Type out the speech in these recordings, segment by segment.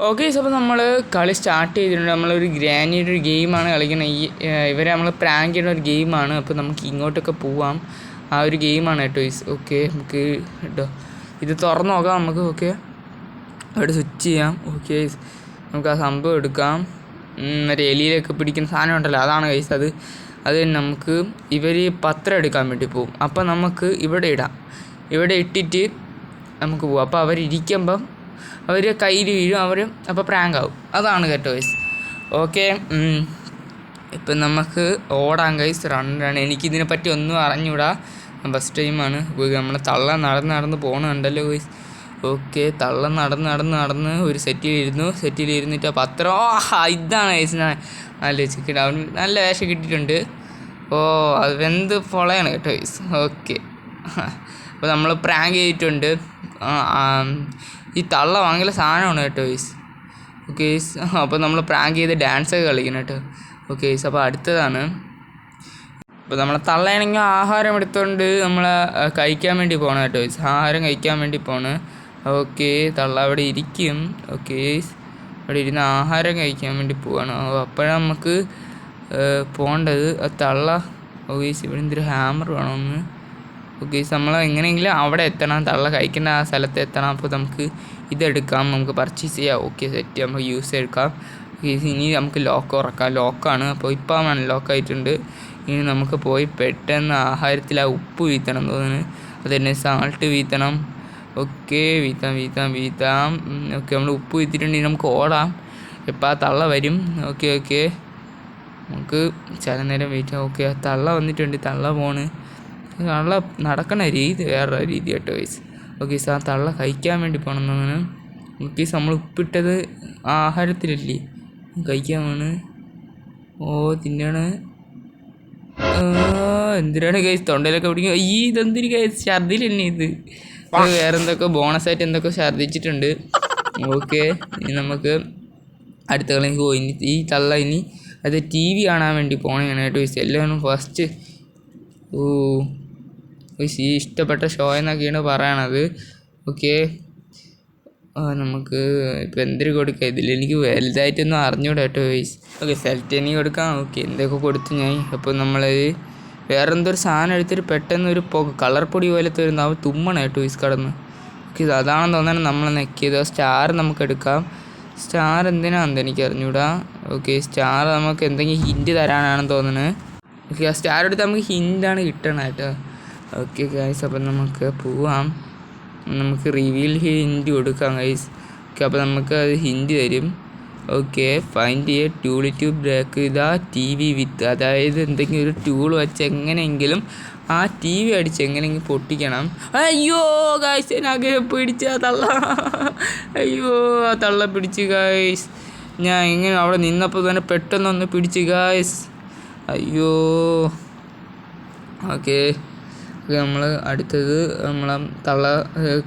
Okay അപ്പോൾ നമ്മൾ കളി സ്റ്റാർട്ട് ചെയ്തിട്ടുണ്ട്. നമ്മളൊരു ഗ്രാനിയുടെ ഒരു ഗെയിമാണ് കളിക്കുന്നത്. ഇവരെ നമ്മൾ പ്രാങ്ക് ചെയ്യുന്ന ഒരു ഗെയിമാണ്. അപ്പോൾ നമുക്ക് ഇങ്ങോട്ടൊക്കെ പോവാം. ആ ഒരു ഗെയിമാണ് കേട്ടോ. ഓക്കെ നമുക്ക് കേട്ടോ ഇത് തുറന്ന് നോക്കാം നമുക്ക്. ഓക്കെ അവിടെ സ്വിച്ച് ചെയ്യാം. ഓക്കെ നമുക്ക് ആ സംഭവം എടുക്കാം. ഒരു എലിയിലൊക്കെ പിടിക്കുന്ന സാധനം ഉണ്ടല്ലോ, അതാണ് ഗൈസ്. അത് നമുക്ക് ഇവർ പത്രം എടുക്കാൻ വേണ്ടി പോകും. അപ്പോൾ നമുക്ക് ഇവിടെ ഇടാം. ഇവിടെ ഇട്ടിട്ട് നമുക്ക് പോവാം. അപ്പോൾ അവരിയ്ക്കുമ്പം അവർ കയ്യിൽ വീഴും, അപ്പോൾ പ്രാങ്ക് ആവും. അതാണ് കേട്ടോ ഗൈസ്. ഓക്കെ ഇപ്പം നമുക്ക് ഓടാം ഗൈസ്. റണ്ണാണ്. എനിക്കിതിനെപ്പറ്റി ഒന്നും അറിഞ്ഞൂടാ. ഫസ്റ്റ് ടൈമാണ്. നമ്മൾ തള്ള നടന്ന് പോകുന്നുണ്ടല്ലോ ഗൈസ്. ഓക്കെ തള്ള നടന്ന് ഒരു സെറ്റിലിരുന്നിട്ട് ആ പത്രം ഇതാണ് ഗൈസ്. ഞാൻ ആലോചിച്ചിട്ട് അവൻ നല്ല വേഷം കിട്ടിയിട്ടുണ്ട്. അത് വെന്ത് പൊളയാണ് കേട്ടോ ഗൈസ്. ഓക്കെ അപ്പോൾ നമ്മൾ പ്രാങ്ക് ചെയ്തിട്ടുണ്ട്. ഈ തള്ള ഭയങ്കര സാധനമാണ് കേട്ടോ ഗൈസ്. ഓക്കെ ഗൈസ് അപ്പോൾ നമ്മൾ പ്രാങ്ക് ചെയ്ത് ഡാൻസൊക്കെ കളിക്കണം കേട്ടോ. ഓക്കെ ഗൈസ് അപ്പോൾ അടുത്തതാണ്. അപ്പോൾ നമ്മളെ തള്ളയാണെങ്കിൽ ആഹാരം എടുത്തുകൊണ്ട് നമ്മൾ കഴിക്കാൻ വേണ്ടി പോകണം കേട്ടോ ഗൈസ്. ആഹാരം കഴിക്കാൻ വേണ്ടി പോണ്. ഓക്കെ തള്ള അവിടെ ഇരിക്കും. ഓക്കെ ഗൈസ് അവിടെ ഇരുന്ന് ആഹാരം കഴിക്കാൻ വേണ്ടി പോവാണ്. അപ്പോഴാണ് നമുക്ക് പോകേണ്ടത്. തള്ള ഗൈസ് ഇവിടെ എന്തൊരു ഹാമർ വേണമെന്ന്. ഓക്കെ നമ്മൾ എങ്ങനെയെങ്കിലും അവിടെ എത്തണം. തള്ള കഴിക്കേണ്ട ആ സ്ഥലത്ത് എത്തണം. അപ്പോൾ നമുക്ക് ഇതെടുക്കാം, നമുക്ക് പർച്ചേസ് ചെയ്യാം. ഓക്കെ സെറ്റ് നമുക്ക് യൂസ് എടുക്കാം. ഇനി നമുക്ക് ലോക്ക് ഉറക്കാം. ലോക്കാണ്. അപ്പോൾ ഇപ്പം അൺലോക്കായിട്ടുണ്ട്. ഇനി നമുക്ക് പോയി പെട്ടെന്ന് ആഹാരത്തിൽ ആ ഉപ്പ് വീത്തണം തോന്നുന്നു. അതുതന്നെ സാൾട്ട് വീത്തണം. ഓക്കെ വീത്താം. ഓക്കെ നമ്മൾ ഉപ്പ് വീത്തിട്ടുണ്ടെങ്കിൽ നമുക്ക് ഓടാം. എപ്പോൾ ആ തള്ള വരും. ഓക്കെ നമുക്ക് ചില നേരം വെയിറ്റ് ചെയ്യാം. ഓക്കെ ആ തള്ള വന്നിട്ടുണ്ട്. തള്ള പോണ്. തള്ള നടക്കണ രീതി വേറെ രീതി കേട്ടോ ഗൈസ്. ഓക്കെ ആ തള്ള കഴിക്കാൻ വേണ്ടി പോകണമെന്നാണ്. ഓക്കെ നമ്മൾ ഉപ്പിട്ടത് ആഹാരത്തിലല്ലേ കഴിക്കാൻ വേണ്. തിന്നാണ്. എന്തിനാണ് ഗൈസ് തൊണ്ടയിലൊക്കെ പിടിക്കുക. ഇതെന്തിന് ഗൈസ് ഛർദിൽ തന്നെ ഇത് വേറെ എന്തൊക്കെ ബോണസായിട്ട് എന്തൊക്കെ ഛർദിച്ചിട്ടുണ്ട്. ഓക്കെ ഇനി നമുക്ക് അടുത്ത കളിക്ക് പോയി. ഈ തള്ള ഇനി അത് TV കാണാൻ വേണ്ടി പോകണതാണ് കേട്ടോ ഗൈസ്. എല്ലാവരും ഫസ്റ്റ് ഈ ഇഷ്ടപ്പെട്ട ഷോ എന്നൊക്കെയാണ് പറയണത്. ഓക്കെ നമുക്ക് ഇപ്പോൾ എന്തൊരു കൊടുക്കാം. ഇതിലെനിക്ക് വലുതായിട്ടൊന്നും അറിഞ്ഞൂടാ കേട്ടോ ഗൈസ്. ഓക്കെ സെലക്ട് കൊടുക്കാം. ഓക്കെ എന്തൊക്കെ കൊടുത്തു ഞാൻ. അപ്പോൾ നമ്മളത് വേറെ എന്തോ ഒരു സാധനം എടുത്തിട്ട് പെട്ടെന്ന് ഒരു കളർ പൊടി പോലത്തെ ഒരു തുമ്മണം കേട്ടോ ഗൈസ് കടന്ന്. ഓക്കെ അതാണെന്ന് തോന്നുന്നത് നമ്മൾ നെക്കിയത്. സ്റ്റാർ നമുക്ക് എടുക്കാം. സ്റ്റാർ എന്തിനാണെന്ന് എനിക്ക് അറിഞ്ഞൂടാ. ഓക്കെ സ്റ്റാർ നമുക്ക് എന്തെങ്കിലും ഹിൻറ്റ് തരാനാണെന്ന് തോന്നുന്നത്. ഓക്കെ ആ സ്റ്റാർ എടുത്ത് നമുക്ക് ഹിൻ്റാണ് കിട്ടണം കേട്ടോ. ഓക്കെ ഗൈസ് അപ്പോൾ നമുക്ക് പോവാം. നമുക്ക് റിവീൽ ഹിൻറ്റ് കൊടുക്കാം ഗൈസ്. ഓക്കെ അപ്പോൾ നമുക്ക് അത് ഹിൻറ്റ് തരും. Okay find a tool to break the TV with. അതായത് എന്തെങ്കിലും ഒരു ടൂൾ വെച്ച് എങ്ങനെയെങ്കിലും ആ TV അടിച്ച് എങ്ങനെയെങ്കിലും പൊട്ടിക്കണം. അയ്യോ ഗൈസ് എന്നെ പിടിച്ച തള്ള. അയ്യോ ആ തള്ള പിടിച്ച് ഗൈസ്. ഞാൻ എങ്ങനെ അവിടെ നിന്നപ്പോൾ തന്നെ പെട്ടെന്നൊന്ന് പിടിച്ച് ഗൈസ്. അയ്യോ ഓക്കെ നമ്മൾ അടുത്തത് നമ്മളെ തള്ള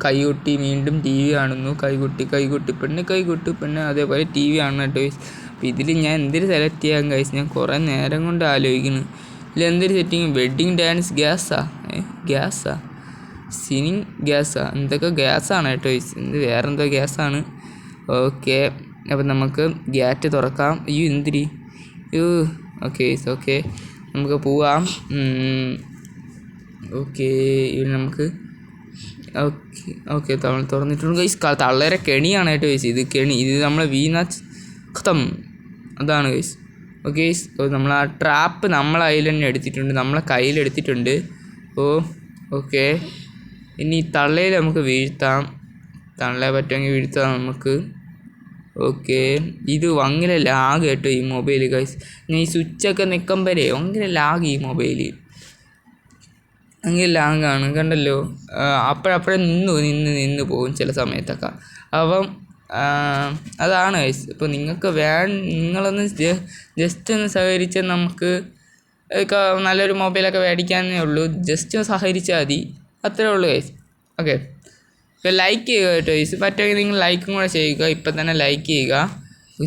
കൈകൊട്ടി വീണ്ടും TV കാണുന്നു. കൈകൊട്ടി പെണ്ണ് അതേപോലെ TV കാണുന്നു കേട്ടോ. അപ്പോൾ ഇതിൽ ഞാൻ എന്തൊരു സെലക്ട് ചെയ്യാൻ ഗൈസ്. ഞാൻ കുറേ നേരം കൊണ്ട് ആലോചിക്കുന്നു. ഇതിലെന്തൊരു സെറ്റിങ്. വെഡ്ഡിങ് ഡാൻസ് ഗ്യാസാ സിനിങ് ഗ്യാസാ എന്തൊക്കെ ഗ്യാസാണ് കേട്ടോ ഗൈസ്. വേറെന്തോ ഗ്യാസാണ്. ഓക്കെ അപ്പം നമുക്ക് ഗ്യാറ്റ് തുറക്കാം. എന്തിരി ഓക്കെ ഓക്കെ നമുക്ക് പോവാം. ഓക്കെ ഇവിടെ നമുക്ക് ഓക്കെ തുറന്നിട്ടുണ്ട് ഗൈസ്. തള്ളേരെ കെണിയാണ് കേട്ടോ ഗൈസ്. ഇത് കെണി. ഇത് നമ്മളെ വീണത്തം അതാണ് ഗൈസ്. ഓക്കെ ഗൈസ് നമ്മൾ ആ ട്രാപ്പ് നമ്മളെ കയ്യിൽ തന്നെ എടുത്തിട്ടുണ്ട്. നമ്മളെ കയ്യിലെടുത്തിട്ടുണ്ട്. ഓക്കെ ഇനി തള്ളയിൽ നമുക്ക് വീഴ്ത്താം. തള്ളയെ പറ്റുമെങ്കിൽ വീഴ്ത്താം നമുക്ക്. ഓക്കെ ഇത് ഭയങ്കര ലാഗ് കേട്ടോ ഈ മൊബൈൽ ഗൈസ്. ഞാൻ ഈ സ്വിച്ചൊക്കെ നിൽക്കുമ്പോഴേ ഭയങ്കര ലാഗ് ഈ മൊബൈൽ. അങ്ങനെ ലാഗാണ് കണ്ടല്ലോ. അപ്പോഴപ്പോഴേ നിന്ന് പോകും ചില സമയത്തൊക്കെ. അപ്പം അതാണ് ഗൈസ്. ഇപ്പോൾ നിങ്ങൾക്ക് നിങ്ങളൊന്ന് ജസ്റ്റ് ഒന്ന് സഹകരിച്ചാൽ നമുക്ക് നല്ലൊരു മൊബൈലൊക്കെ മേടിക്കാനേ ഉള്ളൂ. ജസ്റ്റ് ഒന്ന് സഹകരിച്ചാൽ മതി. അത്രേ ഉള്ളൂ ഗൈസ്. ഓക്കെ ഇപ്പോൾ ലൈക്ക് ചെയ്യുക കേട്ടോ ഗൈസ്. പറ്റുമെങ്കിൽ നിങ്ങൾ ലൈക്കും കൂടെ ചെയ്യുക. ഇപ്പം തന്നെ ലൈക്ക് ചെയ്യുക.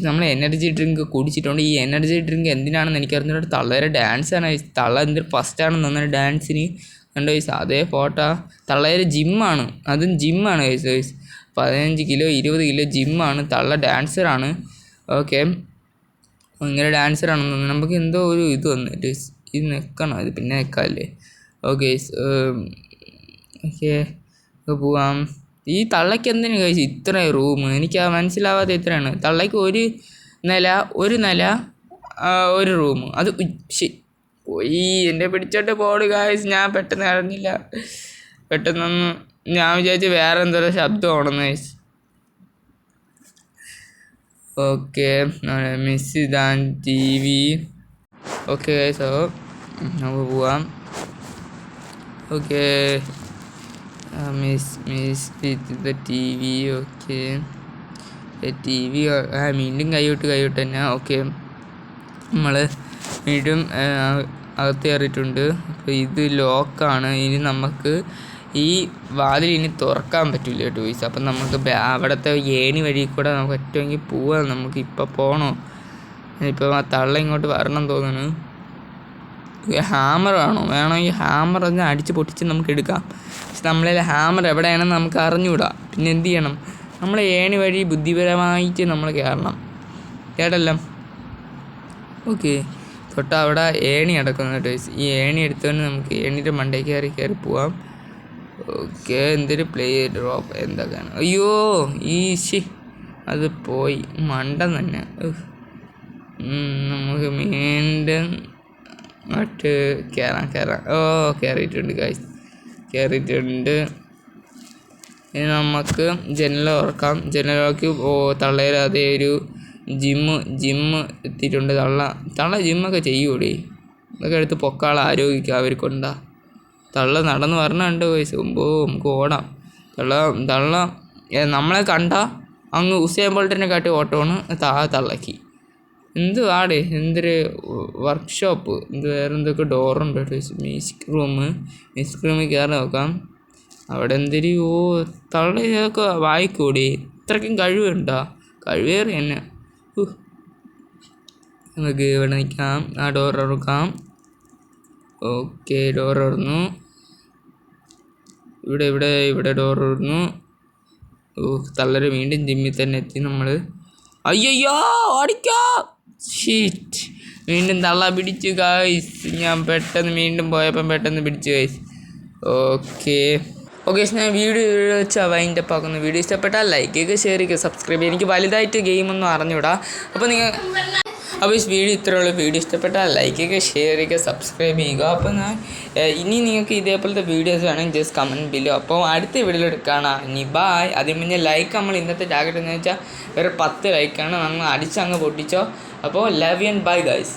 നമ്മൾ എനർജി ഡ്രിങ്ക് കുടിച്ചിട്ടുണ്ട്. ഈ എനർജി ഡ്രിങ്ക് എന്തിനാണെന്ന് എനിക്കറിഞ്ഞിട്ട് തള്ളേരെ ഡാൻസാണ്. തള്ള എന്തൊരു ഫസ്റ്റാണെന്ന് തോന്നുന്നത് ഡാൻസിന് കണ്ടോ ഗൈസ്. അതേ ഫോട്ടോ തള്ളേരെ ജിമ്മാണ്. അതും ജിമ്മാണ് ഗൈസ്. 15 കിലോ 20 കിലോ ജിമ്മാണ്. തള്ള ഡാൻസറാണ്. ഓക്കെ, ഇങ്ങനെ ഡാൻസറാണെന്ന് തോന്നുന്നു. നമുക്ക് എന്തോ ഒരു ഇത് വന്നിട്ട് ഇത് നിൽക്കണം, ഇത് പിന്നെ നിൽക്കാമല്ലേ. ഓക്കെ ഓക്കെ പോവാം. ഈ തള്ളയ്ക്ക് എന്തിനു കഴിച്ചു ഇത്രയും റൂം? എനിക്ക് മനസ്സിലാവാതെ ഇത്രയാണ്. തള്ളയ്ക്ക് ഒരു നില ഒരു റൂം. അത് പോയി എൻ്റെ പിടിച്ചോട്ട് പോട് ഗായ്സ്. ഞാൻ പെട്ടെന്ന് അറിഞ്ഞില്ല. പെട്ടെന്നൊന്ന് ഞാൻ വിചാരിച്ച് വേറെ എന്തോരം ശബ്ദമാണെന്ന് guys. Okay, miss than TV. Okay guys, അപ്പോൾ നമുക്ക് പോവാം. Okay, miss with the TV. Okay, TV വീണ്ടും കൈവിട്ട് തന്നെ. ഓക്കെ, നമ്മൾ വീണ്ടും അകത്ത് കയറിയിട്ടുണ്ട്. അപ്പോൾ ഇത് ലോക്കാണ്. ഇനി നമുക്ക് ഈ വാതിൽ ഇനി തുറക്കാൻ പറ്റില്ല കേട്ടോ ഗൈസ്. അപ്പം നമുക്ക് അവിടുത്തെ ഏണി വഴി കൂടെ നമുക്ക് പറ്റുമെങ്കിൽ പോവാം. നമുക്ക് ഇപ്പോൾ പോകണോ? ഇപ്പം ആ തള്ള ഇങ്ങോട്ട് വരണം തോന്നുന്നു. ഹാമർ വേണമെങ്കിൽ ഹാമർ ഒന്ന് അടിച്ച് പൊട്ടിച്ച് നമുക്ക് എടുക്കാം. പക്ഷെ നമ്മളെ ഹാമർ എവിടെയാണെന്ന് നമുക്ക് അറിഞ്ഞുകൂടാ. പിന്നെ എന്ത് ചെയ്യണം? നമ്മൾ ഏണി വഴി ബുദ്ധിപരമായിട്ട് നമ്മൾ കയറണം. കേട്ടല്ലോ? ഓക്കെ, തൊട്ട് അവിടെ ഏണി അടക്കുന്നു കേട്ടോ. ഈ ഏണി എടുത്തുകൊണ്ട് നമുക്ക് ഏണിയുടെ മണ്ടയ്ക്ക് കയറി പോവാം. ഓക്കെ, എന്തൊരു പ്ലേ ഡ്രോപ്പ് എന്തൊക്കെയാണ്. അയ്യോ അത് പോയി മണ്ടൻ തന്നെ. നമുക്ക് വീണ്ടും അങ്ങോട്ട് കയറാം. കയറിയിട്ടുണ്ട് ഗൈസ്, കയറിയിട്ടുണ്ട്. ഇനി നമുക്ക് ജനൽ തുറക്കാം. ജനലൊക്കെ തള്ളയിൽ അതേ ഒരു ജിമ്മ് എത്തിയിട്ടുണ്ട്. തള്ള ജിമ്മൊക്കെ ചെയ്യൂടെ? ഇതൊക്കെ എടുത്ത് പൊക്കാളെ ആരോഗ്യിക്കുക അവർക്കുണ്ടാ. തള്ള നടന്ന് വരണുണ്ട് ഗൈസ്. നമുക്ക് ഓടാം. തള്ള നമ്മളെ കണ്ട അങ്ങ് ഉസൈൻ ബോൾട്ടിനെ കാട്ടി ഓട്ടമാണ് തള്ളക്കി. എന്തൊരു വർക്ക്ഷോപ്പ്, വേറെ എന്തൊക്കെ ഡോറുണ്ട് കേട്ടോ. മ്യൂസിക് റൂമിൽ കയറി നോക്കാം. അവിടെ തള്ള ഇതൊക്കെ വായിക്കൂടി? ഇത്രയ്ക്കും കഴിവുണ്ടോ? കഴിവേറി തന്നെ. നമുക്ക് ഇവിടെ നിൽക്കാം. ആ ഡോർ തുറക്കാം. ഓക്കെ, ഡോർ തുറന്നു. ഇവിടെ ഡോർ തുറന്നു. തള്ളര് വീണ്ടും ജിമ്മിൽ തന്നെ എത്തി. നമ്മൾ അയ്യോ ഓടിക്കാം. വീണ്ടും തള്ള പിടിച്ചു ഗൈസ്. ഞാൻ പെട്ടെന്ന് വീണ്ടും പോയപ്പം പെട്ടെന്ന് പിടിച്ചു ഗൈസ്. ഓക്കെ, ഞാൻ വീഡിയോ വെച്ചാൽ വൈൻഡപ്പ് ആക്കുന്നു. വീഡിയോ ഇഷ്ടപ്പെട്ടാൽ ലൈക്ക് ചെയ്യുക, ഷെയർ ചെയ്യുക, സബ്സ്ക്രൈബ് ചെയ്യുക. എനിക്ക് വലുതായിട്ട് ഗെയിമൊന്നും അറിഞ്ഞൂടാ. അപ്പോൾ ഈ വീഡിയോ ഇത്രയുള്ള. വീഡിയോ ഇഷ്ടപ്പെട്ടാൽ ലൈക്ക് ചെയ്യുക, ഷെയർ ചെയ്യുക, സബ്സ്ക്രൈബ് ചെയ്യുക. അപ്പോൾ ഇനി നിങ്ങൾക്ക് ഇതേപോലത്തെ വീഡിയോസ് വേണമെങ്കിൽ ജസ്റ്റ് കമൻറ്റ് ബിലോ. അപ്പോൾ അടുത്ത വീഡിയോയിൽ കാണാം. ഇനി ബായ്. അതിന് മുന്നേ ലൈക്ക് നമ്മൾ ഇന്നത്തെ ടാർഗറ്റ് എന്ന് വെച്ചാൽ വേറെ 10 ലൈക്കാണ്. നമ്മൾ അടിച്ചങ്ങ് പൊട്ടിച്ചോ. അപ്പോൾ ലവ് ആൻഡ് ബൈ ഗൈസ്.